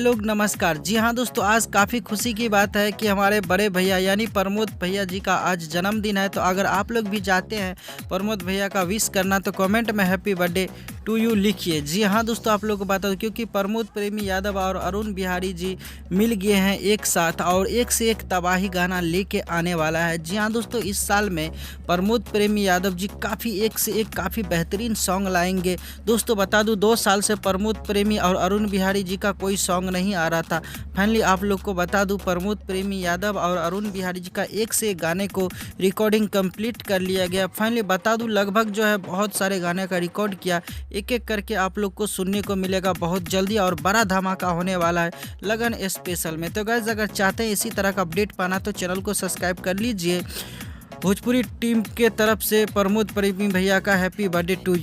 लोग नमस्कार। जी हाँ दोस्तों, आज काफ़ी खुशी की बात है कि हमारे बड़े भैया यानी प्रमोद भैया जी का आज जन्मदिन है। तो अगर आप लोग भी चाहते हैं प्रमोद भैया का विश करना तो कमेंट में हैप्पी बर्थडे टू यू लिखिए। जी हाँ दोस्तों, आप लोग को बता दो क्योंकि प्रमोद प्रेमी यादव और अरुण बिहारी जी मिल गए हैं एक साथ और एक से एक तबाही गाना लेके आने वाला है। जी हाँ दोस्तों, इस साल में प्रमोद प्रेमी यादव जी काफ़ी एक से एक काफ़ी बेहतरीन सॉन्ग लाएंगे। दोस्तों बता दूं 2 साल से प्रमोद प्रेमी और अरुण बिहारी जी का कोई सॉन्ग नहीं आ रहा था। फाइनली आप लोग को बता दूं प्रमोद प्रेमी यादव और अरुण बिहारी जी का एक से एक गाने को रिकॉर्डिंग कंप्लीट कर लिया गया। फाइनली बता दूं लगभग जो है बहुत सारे गाने का रिकॉर्ड किया, एक एक करके आप लोग को सुनने को मिलेगा बहुत जल्दी और बड़ा धमाका होने वाला है लगन स्पेशल में। तो गाइस अगर चाहते हैं इसी तरह का अपडेट पाना तो चैनल को सब्सक्राइब कर लीजिए। भोजपुरी टीम के तरफ से प्रमोद प्रेमी भैया का हैप्पी बर्थडे टू यू।